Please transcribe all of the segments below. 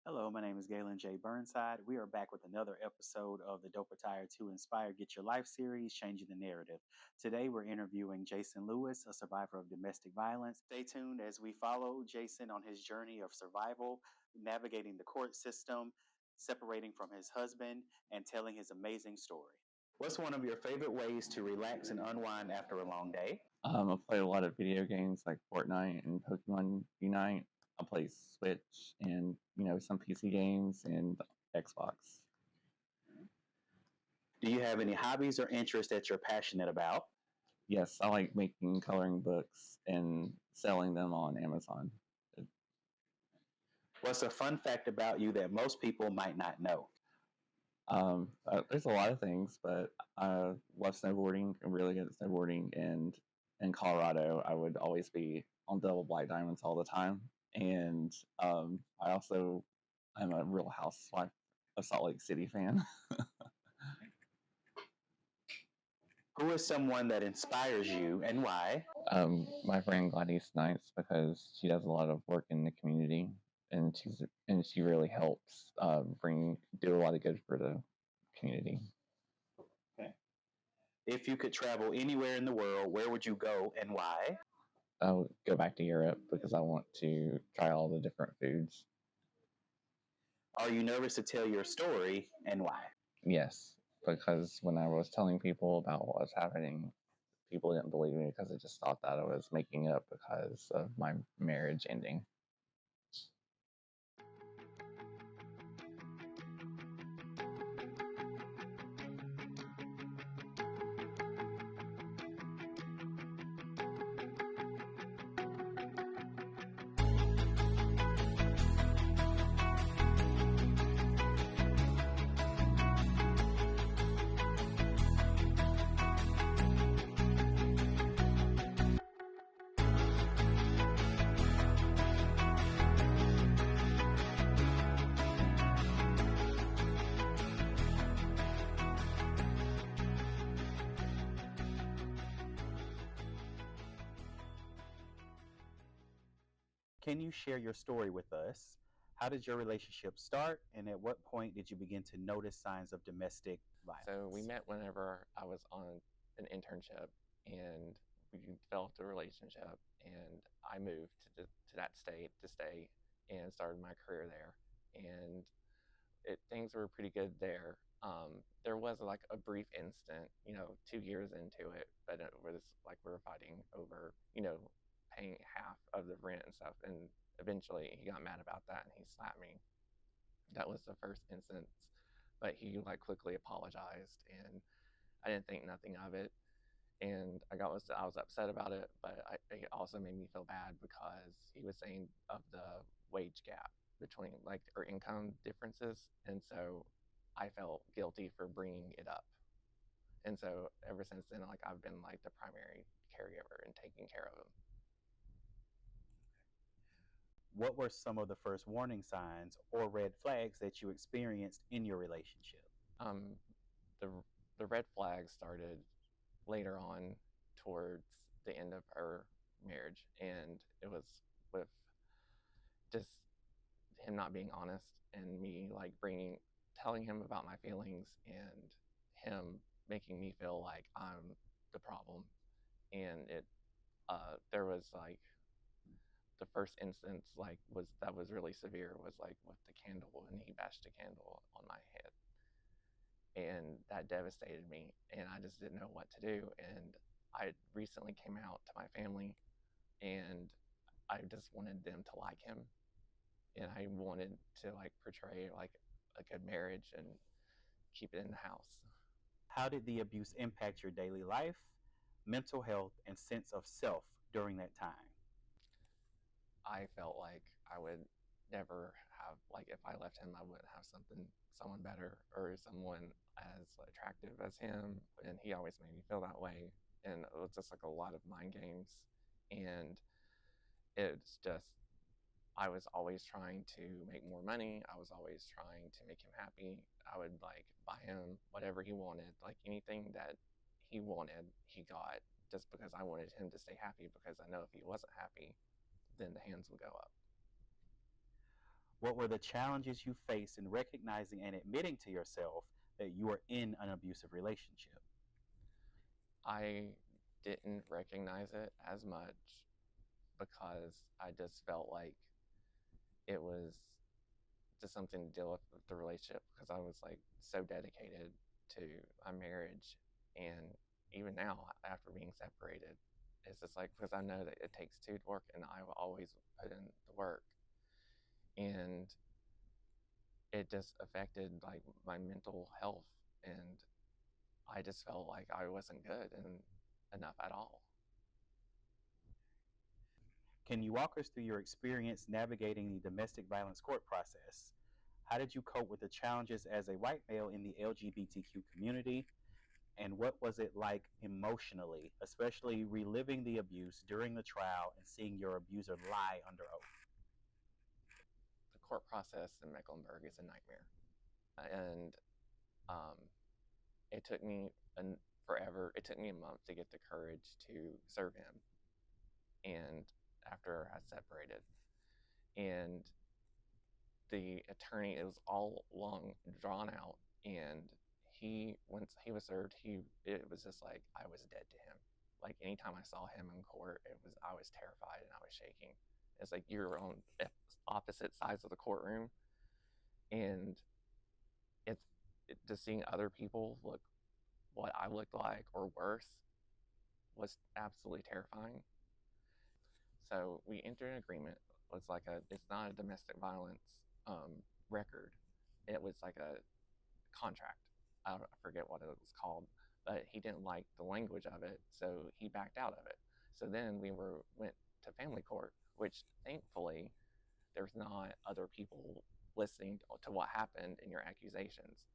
Hello, my name is Galen J Byrnside. We are back with another episode of the Dope Attire to Inspire Get Your Life series, Changing the Narrative. Today, we're interviewing Jason Lewis, a survivor of domestic violence. Stay tuned as we follow Jason on his journey of survival, navigating the court system, separating from his husband, and telling his amazing story. What's one of your favorite ways to relax and unwind after a long day? I play a lot of video games like Fortnite and Pokemon Unite. I play Switch and some PC games and Xbox. Do you have any hobbies or interests that you're passionate about? Yes, I like making coloring books and selling them on Amazon. What's a fun fact about you that most people might not know? There's a lot of things, but I love snowboarding. I'm really good at snowboarding, and in Colorado, I would always be on double black diamonds all the time. And I also am a Real Housewife of Salt Lake City fan. Who is someone that inspires you and why? My friend Gladys Knights, because she does a lot of work in the community, and she really helps do a lot of good for the community. Okay. If you could travel anywhere in the world, where would you go and why? I'll go back to Europe because I want to try all the different foods. Are you nervous to tell your story and why? Yes, because when I was telling people about what was happening, people didn't believe me because they just thought that I was making up because of my marriage ending. Can you share your story with us? How did your relationship start, and at what point did you begin to notice signs of domestic violence? So we met whenever I was on an internship, and we developed a relationship. And I moved to that state to stay and started my career there. And things were pretty good there. There was like a brief instant, 2 years into it, but it was like we were fighting over, paying half of the rent and stuff. And eventually he got mad about that and he slapped me. That was the first instance, but he like quickly apologized, and I didn't think nothing of it. And I was upset about it, but it also made me feel bad because he was saying of the wage gap between like our income differences, and so I felt guilty for bringing it up. And so ever since then, like I've been like the primary caregiver and taking care of him. What were some of the first warning signs or red flags that you experienced in your relationship? Um, the the red flags started later on towards the end of our marriage, and it was with just him not being honest and me like telling him about my feelings and him making me feel like I'm the problem. And there was like the first instance like was really severe was like with the candle, and he bashed a candle on my head, and that devastated me, and I just didn't know what to do. And I recently came out to my family, and I just wanted them to like him, and I wanted to like portray like a good marriage and keep it in the house. How did the abuse impact your daily life, mental health, and sense of self during that time? I felt like I would never have, like, if I left him, I wouldn't have someone better or someone as attractive as him. And he always made me feel that way. And it was just like a lot of mind games. And it's just, I was always trying to make more money. I was always trying to make him happy. I would like buy him whatever he wanted, like anything that he wanted, he got, just because I wanted him to stay happy, because I know if he wasn't happy, then the hands would go up. What were the challenges you faced in recognizing and admitting to yourself that you are in an abusive relationship? I didn't recognize it as much because I just felt like it was just something to deal with the relationship because I was like so dedicated to my marriage. And even now, after being separated, it's just like because I know that it takes two to work, and I will always put in the work. And it just affected like my mental health, and I just felt like I wasn't good and enough at all. Can you walk us through your experience navigating the domestic violence court process? How did you cope with the challenges as a white male in the LGBTQ community? And what was it like emotionally, especially reliving the abuse during the trial and seeing your abuser lie under oath? The court process in Mecklenburg is a nightmare, and um, it took me forever. It took me a month to get the courage to serve him, and after I separated, and the attorney, it was all long drawn out, and he once he was served, it was just like I was dead to him. Like anytime I saw him in court, I was terrified and I was shaking. It's like you're on opposite sides of the courtroom, and it's just seeing other people look what I looked like or worse was absolutely terrifying. So we entered an agreement. It's not a domestic violence record. It was like a contract. I forget what it was called, but he didn't like the language of it, so he backed out of it. So then went to family court, which thankfully there's not other people listening to what happened in your accusations.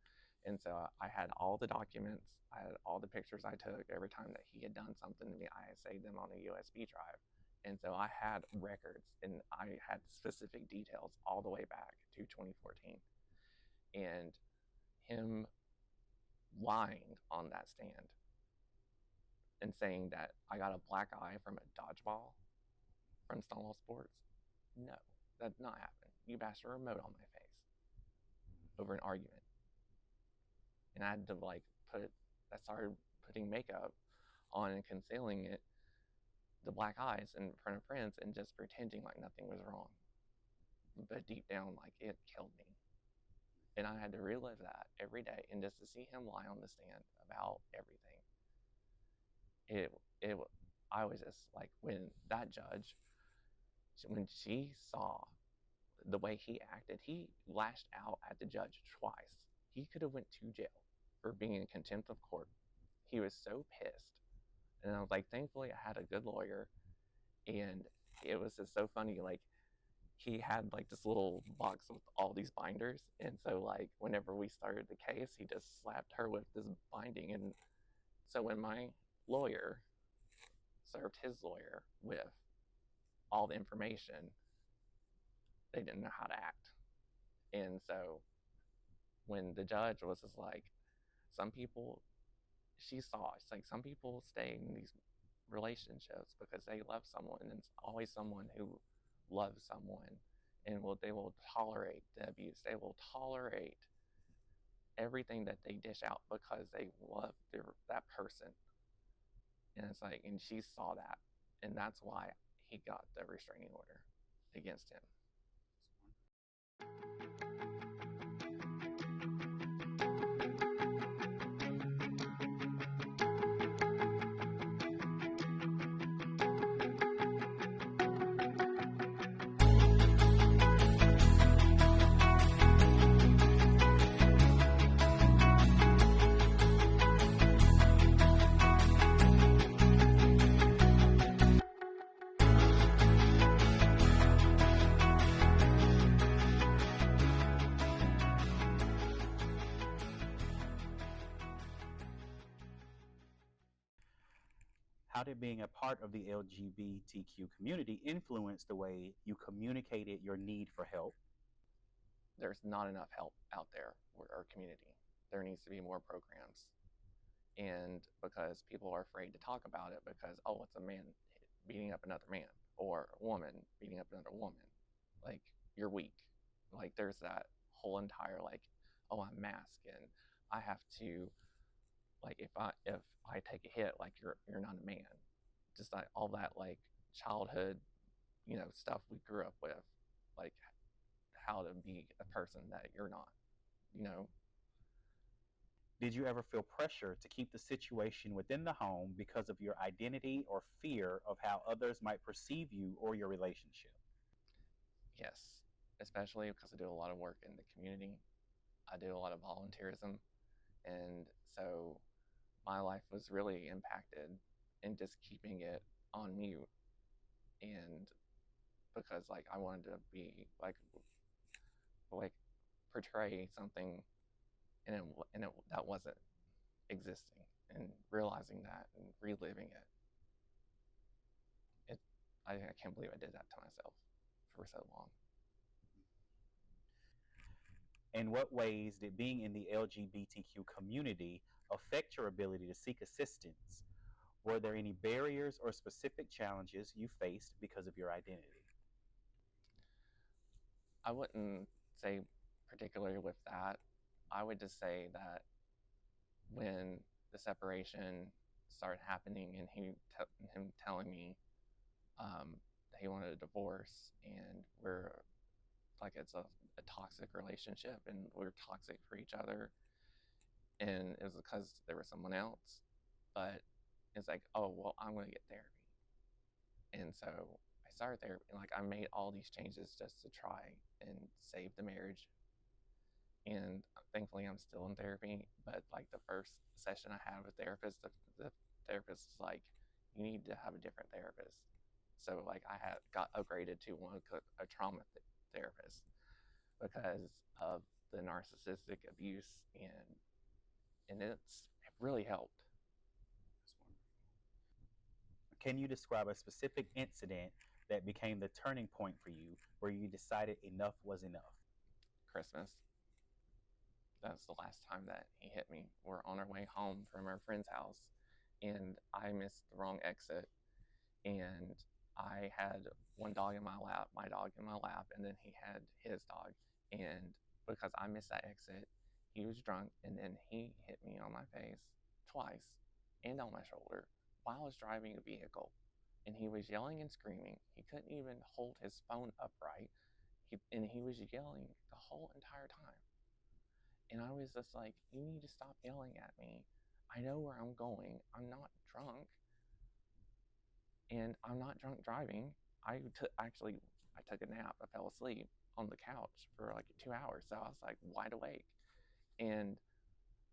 And so I had all the documents, I had all the pictures I took every time that he had done something to me. I had saved them on a USB drive. And so I had records and I had specific details all the way back to 2014. And him lying on that stand and saying that I got a black eye from a dodgeball from Stonewall Sports. No, that did not happen. You bashed a remote on my face over an argument. And I had to I started putting makeup on and concealing it, the black eyes in front of friends and just pretending like nothing was wrong. But deep down, like it killed me. And I had to relive that every day. And just to see him lie on the stand about everything, it I was just like, when that judge, when she saw the way he acted, he lashed out at the judge twice. He could have went to jail for being in contempt of court. He was so pissed. And I was like, thankfully I had a good lawyer. And it was just so funny. Like he had like this little box with all these binders. And so like whenever we started the case, he just slapped her with this binding. And so when my lawyer served his lawyer with all the information, they didn't know how to act. And so when the judge was just like, some people, she saw, it's like some people stay in these relationships because they love someone, and it's always someone who loves someone, and they will tolerate the abuse. They will tolerate everything that they dish out because they love that person. And it's like, and she saw that, and that's why he got the restraining order against him. How did being a part of the LGBTQ community influence the way you communicated your need for help? There's not enough help out there for our community. There needs to be more programs. And because people are afraid to talk about it because, oh, it's a man beating up another man or a woman beating up another woman. Like, you're weak. Like there's that whole entire like, oh, I'm masked and I have to, like, if I take a hit, like you're not a man. Just like all that like childhood, stuff we grew up with, like how to be a person that you're not, you know. Did you ever feel pressure to keep the situation within the home because of your identity or fear of how others might perceive you or your relationship? Yes, especially because I do a lot of work in the community. I do a lot of volunteerism, and so my life was really impacted in just keeping it on mute, and because like I wanted to be like portray something, and it that wasn't existing, and realizing that and reliving it, I can't believe I did that to myself for so long. In what ways did being in the LGBTQ community affect your ability to seek assistance? Were there any barriers or specific challenges you faced because of your identity? I wouldn't say particularly with that. I would just say that when the separation started happening and him telling me that he wanted a divorce, and we're like it's a toxic relationship and we're toxic for each other, and it was because there was someone else, but it's like, oh well, I'm going to get therapy. And so I started therapy, and like I made all these changes just to try and save the marriage. And thankfully I'm still in therapy, but like the first session I had with the therapist was like, you need to have a different therapist. So like I had got upgraded to a trauma therapist because of the narcissistic abuse, and it really helped. Can you describe a specific incident that became the turning point for you where you decided enough was enough? Christmas, that's the last time that he hit me. We're on our way home from our friend's house, and I missed the wrong exit, and I had one dog in my dog in my lap, and then he had his dog. And because I missed that exit, he was drunk, and then he hit me on my face twice and on my shoulder while I was driving a vehicle. And he was yelling and screaming. He couldn't even hold his phone upright. And he was yelling the whole entire time. And I was just like, you need to stop yelling at me. I know where I'm going. I'm not drunk, and I'm not drunk driving. I took a nap. I fell asleep on the couch for like 2 hours. So I was like wide awake. And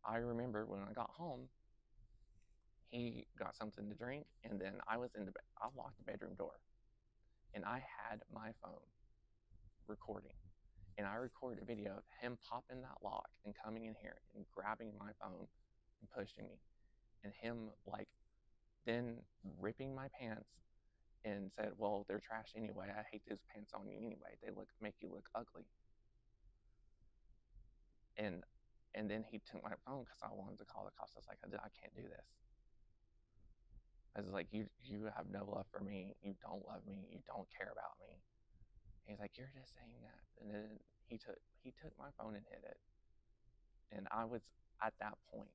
I remember when I got home, he got something to drink, and then I locked the bedroom door, and I had my phone recording. And I recorded a video of him popping that lock and coming in here and grabbing my phone and pushing me, and him like then ripping my pants and said, well, they're trash anyway. I hate those pants on you anyway. They make you look ugly. And and then he took my phone because I wanted to call the cops. I was like, I can't do this. I was like, you have no love for me. You don't love me. You don't care about me. And he's like, you're just saying that. And then he took my phone and hid it. And I was at that point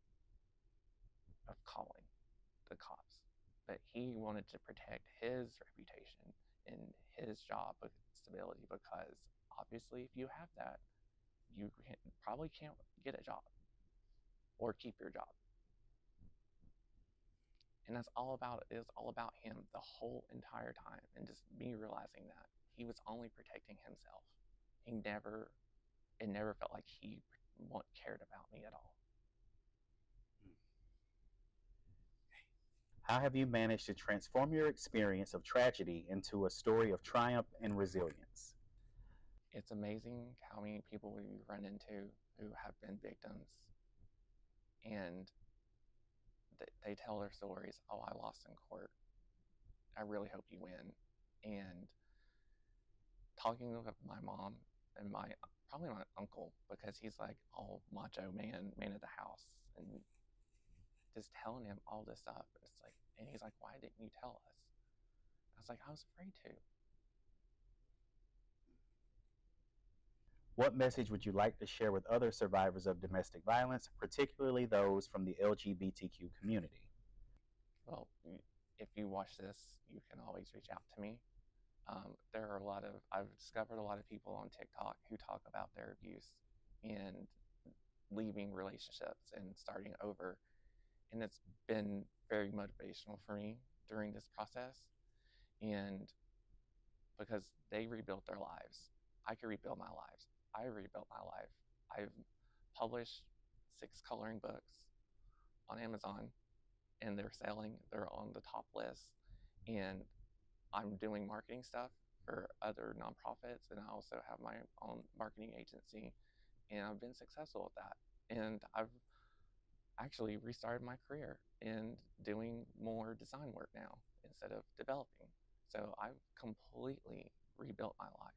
of calling the cops. But he wanted to protect his reputation and his job stability, because obviously if you have that, probably can't get a job or keep your job. And that's all about it. It was all about him the whole entire time, and just me realizing that he was only protecting himself. It never felt like he cared about me at all. How have you managed to transform your experience of tragedy into a story of triumph and resilience? It's amazing how many people we run into who have been victims, and they tell their stories. Oh, I lost in court. I really hope you win. And talking with my mom and probably my uncle, because he's like all macho man of the house, and just telling him all this stuff. It's like, and he's like, why didn't you tell us? I was like, I was afraid to. What message would you like to share with other survivors of domestic violence, particularly those from the LGBTQ community? Well, if you watch this, you can always reach out to me. There are a lot of, I've discovered a lot of people on TikTok who talk about their abuse and leaving relationships and starting over. And it's been very motivational for me during this process. And because they rebuilt their lives, I could rebuild my lives. I rebuilt my life. I've published 6 coloring books on Amazon and they're selling, they're on the top list. And I'm doing marketing stuff for other nonprofits, and I also have my own marketing agency, and I've been successful at that. And I've actually restarted my career in doing more design work now instead of developing. So I've completely rebuilt my life.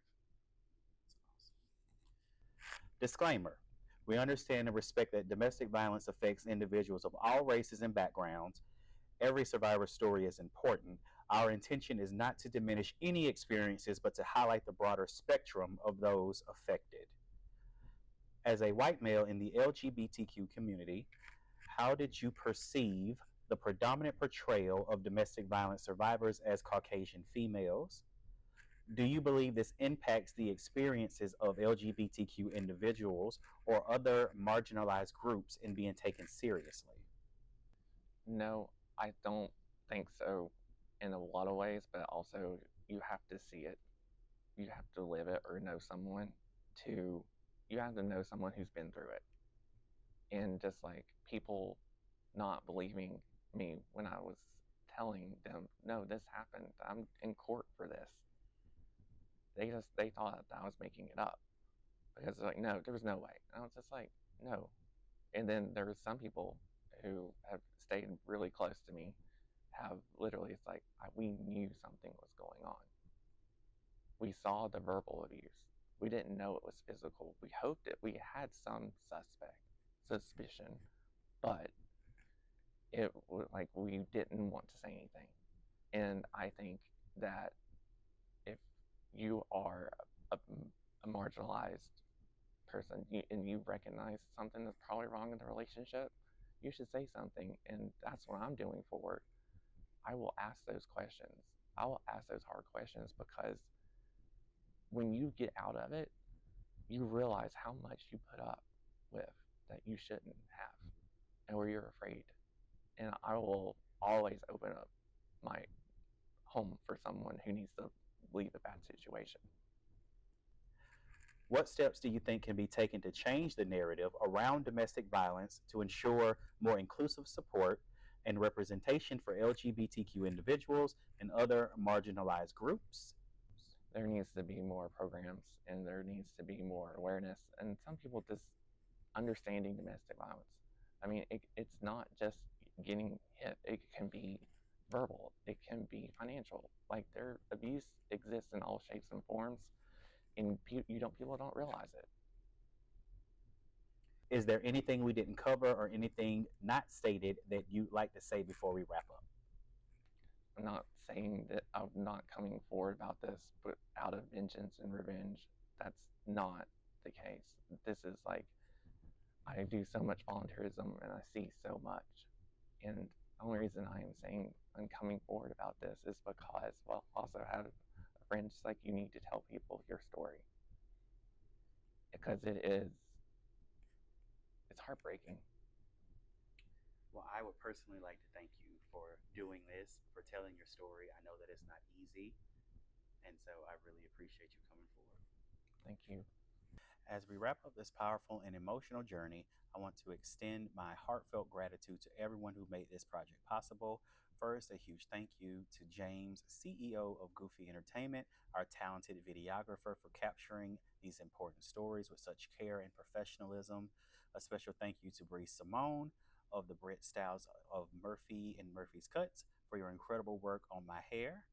Disclaimer: we understand and respect that domestic violence affects individuals of all races and backgrounds. Every survivor's story is important. Our intention is not to diminish any experiences, but to highlight the broader spectrum of those affected. As a white male in the LGBTQ community, how did you perceive the predominant portrayal of domestic violence survivors as Caucasian females? Do you believe this impacts the experiences of LGBTQ individuals or other marginalized groups in being taken seriously? No, I don't think so in a lot of ways, but also you have to see it. You have to live it or know someone to, you have to know someone who's been through it. And just like people not believing me when I was telling them, no, this happened. I'm in court for this. They thought that I was making it up because they're like, no, there was no way. And I was just like, no. And then there was some people who have stayed really close to me have literally, it's like, we knew something was going on. We saw the verbal abuse. We didn't know it was physical. We hoped it. We had some suspicion, but it was like we didn't want to say anything. And I think that if you are a, a marginalized person and you recognize something that's probably wrong in the relationship, you should say something. And that's what I'm doing forward. I will ask those questions. I will ask those hard questions because when you get out of it, you realize how much you put up with that you shouldn't have and where you're afraid. And I will always open up my home for someone who needs to leave a bad situation. What steps do you think can be taken to change the narrative around domestic violence to ensure more inclusive support and representation for LGBTQ individuals and other marginalized groups? There needs to be more programs and there needs to be more awareness. And some people just understanding domestic violence. I mean, it's not just getting hit, it can be verbal, it can be financial. Like their abuse exists in all shapes and forms, and people don't realize it. Is there anything we didn't cover or anything not stated that you'd like to say before we wrap up? I'm not saying that I'm not coming forward about this, but out of vengeance and revenge, that's not the case. This is like, I do so much volunteerism and I see so much. And the only reason I am saying I'm coming forward about this is because, well, also have a friend just like you need to tell people your story. Because it's heartbreaking. Well, I would personally like to thank you for doing this, for telling your story. I know that it's not easy, and so I really appreciate you coming forward. Thank you. As we wrap up this powerful and emotional journey, I want to extend my heartfelt gratitude to everyone who made this project possible. First, a huge thank you to James, CEO of Goofy Entertainment, our talented videographer, for capturing these important stories with such care and professionalism. A special thank you to Bree Simone of the Brit Styles of Murphy and Murphy's Cuts for your incredible work on my hair.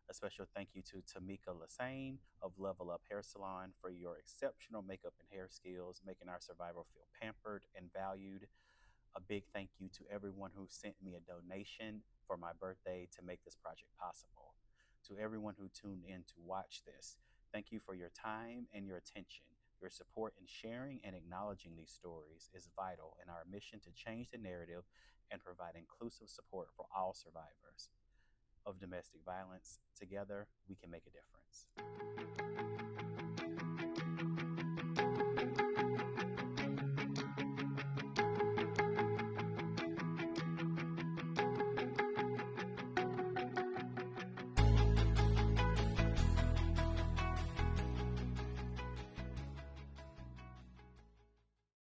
A special thank you to Tamika Lassane of Level Up Hair Salon for your exceptional makeup and hair skills, making our survivor feel pampered and valued. A big thank you to everyone who sent me a donation for my birthday to make this project possible. To everyone who tuned in to watch this, thank you for your time and your attention. Your support in sharing and acknowledging these stories is vital in our mission to change the narrative and provide inclusive support for all survivors of domestic violence. Together, we can make a difference.